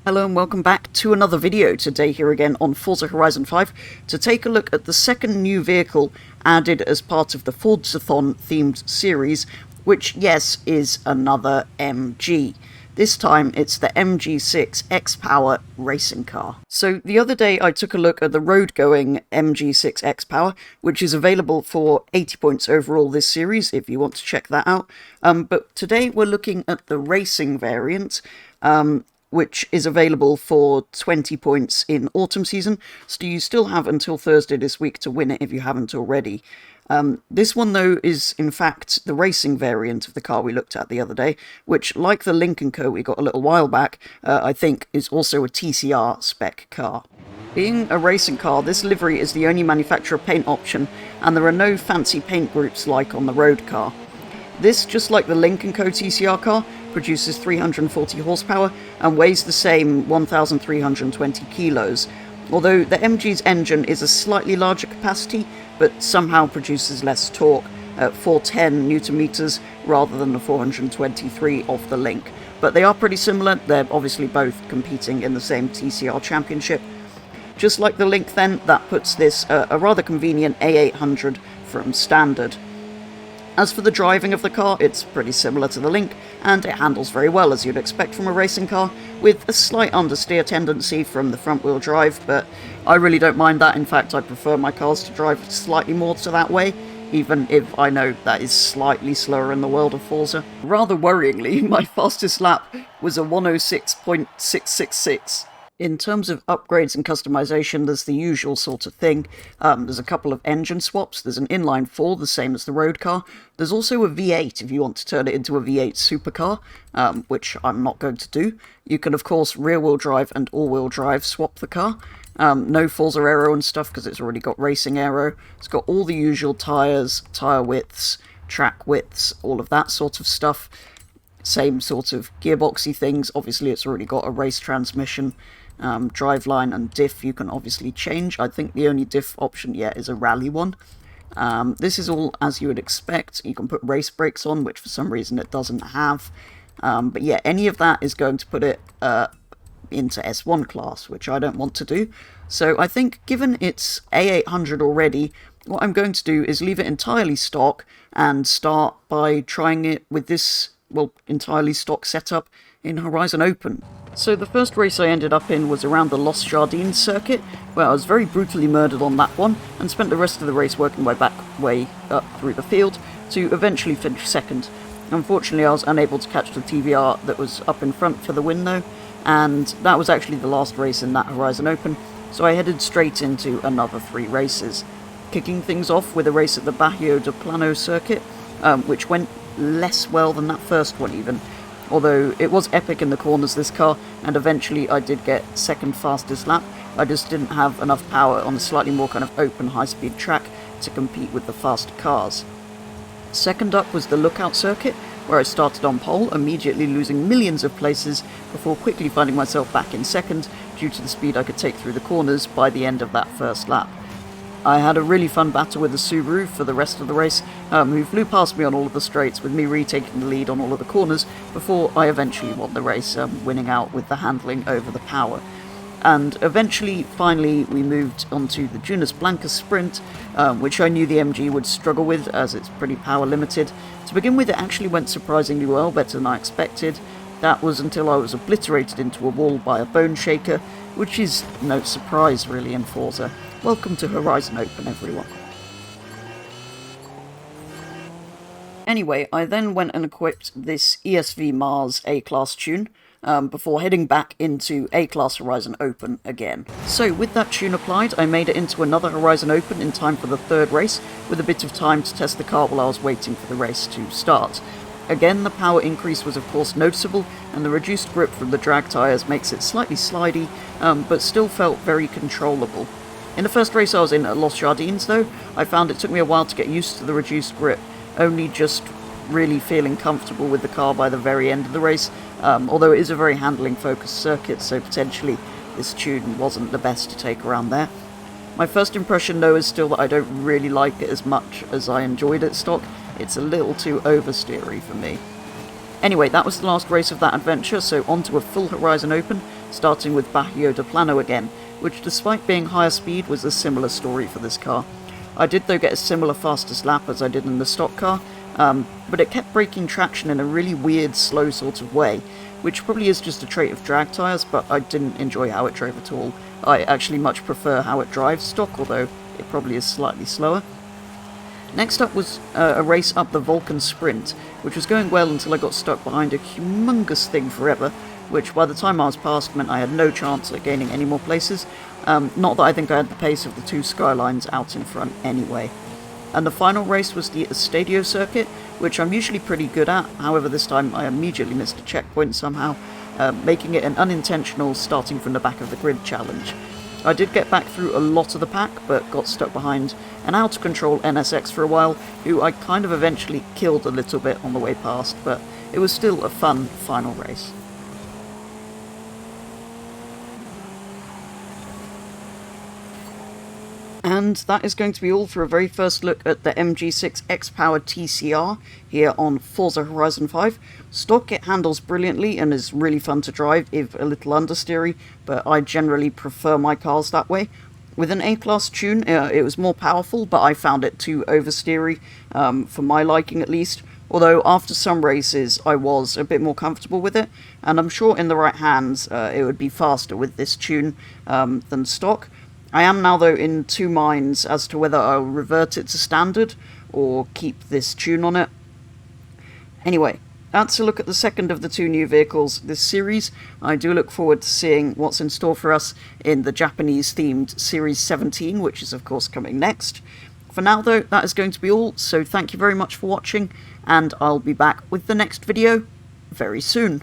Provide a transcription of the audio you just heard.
Hello and welcome back to another video today here again on Forza Horizon 5 to take a look at the second new vehicle added as part of the Forzathon themed series, which, yes, is another MG. This time it's the MG6 Xpower racing car. So the other day I took a look at the road-going MG6 Xpower, which is available for 80 points overall this series if you want to check that out. But today we're looking at the racing variant, which is available for 20 points in autumn season, so you still have until Thursday this week to win it if you haven't already. This one, though, is in fact the racing variant of the car we looked at the other day, which, like the Lynk & Co we got a little while back, I think is also a TCR spec car. Being a racing car, this livery is the only manufacturer paint option, and there are no fancy paint groups like on the road car. This, just like the Lynk & Co TCR car, produces 340 horsepower and weighs the same 1,320 kilos, although the MG's engine is a slightly larger capacity, but somehow produces less torque at 410 newton meters rather than the 423 of the Lynk. But they are pretty similar. They're obviously both competing in the same TCR championship. Just like the Lynk then, that puts this a rather convenient A800 from standard. As for the driving of the car, it's pretty similar to the Lynk, and it handles very well as you'd expect from a racing car, with a slight understeer tendency from the front-wheel drive, but I really don't mind that. In fact, I prefer my cars to drive slightly more to that way, even if I know that is slightly slower in the world of Forza. Rather worryingly, my fastest lap was a 106.666. In terms of upgrades and customization, there's the usual sort of thing. There's a couple of engine swaps. There's an inline 4, the same as the road car. There's also a V8 if you want to turn it into a V8 supercar, which I'm not going to do. You can, of course, rear-wheel drive and all-wheel drive swap the car. No Forza aero and stuff because it's already got racing aero. It's got all the usual tyres, tyre widths, track widths, all of that sort of stuff. Same sort of gearboxy things. Obviously, it's already got a race transmission. Driveline and diff you can obviously change. I think the only diff option yet is a rally one. This is all as you would expect. You can put race brakes on, which for some reason it doesn't have. But yeah, any of that is going to put it into S1 class, which I don't want to do. So I think given it's A800 already, what I'm going to do is leave it entirely stock and start by trying it with this, well, entirely stock setup in Horizon Open. So the first race I ended up in was around the Los Jardines circuit, where I was very brutally murdered on that one, and spent the rest of the race working my back way up through the field, to eventually finish second. Unfortunately, I was unable to catch the TVR that was up in front for the win though, and that was actually the last race in that Horizon Open, so I headed straight into another 3 races. Kicking things off with a race at the Bajo de Plano circuit, which went less well than that first one even. Although it was epic in the corners, this car, and eventually I did get second fastest lap. I just didn't have enough power on a slightly more kind of open high-speed track to compete with the faster cars. Second up was the Lookout circuit, where I started on pole, immediately losing millions of places before quickly finding myself back in second due to the speed I could take through the corners by the end of that first lap. I had a really fun battle with the Subaru for the rest of the race, who flew past me on all of the straights, with me retaking the lead on all of the corners before I eventually won the race, winning out with the handling over the power. And eventually, finally, we moved onto the Junas Blancas Sprint, which I knew the MG would struggle with as it's pretty power limited. To begin with, it actually went surprisingly well, better than I expected. That was until I was obliterated into a wall by a bone shaker, which is no surprise really in Forza. Welcome to Horizon Open, everyone. Anyway, I then went and equipped this ESV Mars A-Class tune, before heading back into A-Class Horizon Open again. So, with that tune applied, I made it into another Horizon Open in time for the third race, with a bit of time to test the car while I was waiting for the race to start. Again, the power increase was of course noticeable, and the reduced grip from the drag tyres makes it slightly slidey, but still felt very controllable. In the first race I was in at Los Jardines though, I found it took me a while to get used to the reduced grip, only just really feeling comfortable with the car by the very end of the race, although it is a very handling focused circuit, so potentially this tune wasn't the best to take around there. My first impression though is still that I don't really like it as much as I enjoyed it stock. It's a little too oversteery for me. Anyway, that was the last race of that adventure, so on to a full Horizon Open, starting with Bajo de Plano again, which despite being higher speed was a similar story for this car. I did though get a similar fastest lap as I did in the stock car, but it kept breaking traction in a really weird, slow sort of way, which probably is just a trait of drag tyres, but I didn't enjoy how it drove at all. I actually much prefer how it drives stock, although it probably is slightly slower. Next up was a race up the Vulcan Sprint, which was going well until I got stuck behind a humongous thing forever, which by the time I was past meant I had no chance at gaining any more places. Not that I think I had the pace of the two Skylines out in front anyway. And the final race was the Estadio circuit, which I'm usually pretty good at, however this time I immediately missed a checkpoint somehow, making it an unintentional starting from the back of the grid challenge. I did get back through a lot of the pack, but got stuck behind an out-of-control NSX for a while, who I kind of eventually killed a little bit on the way past, but it was still a fun final race. And that is going to be all for a very first look at the MG6 Xpower TCR here on Forza Horizon 5. Stock, it handles brilliantly and is really fun to drive, if a little understeery, but I generally prefer my cars that way. With an A-Class tune, it was more powerful, but I found it too oversteery, for my liking at least. Although after some races I was a bit more comfortable with it, and I'm sure in the right hands it would be faster with this tune than stock. I am now, though, in two minds as to whether I'll revert it to standard or keep this tune on it. Anyway, that's a look at the second of the two new vehicles this series. I do look forward to seeing what's in store for us in the Japanese-themed Series 17, which is, of course, coming next. For now, though, that is going to be all, so thank you very much for watching, and I'll be back with the next video very soon.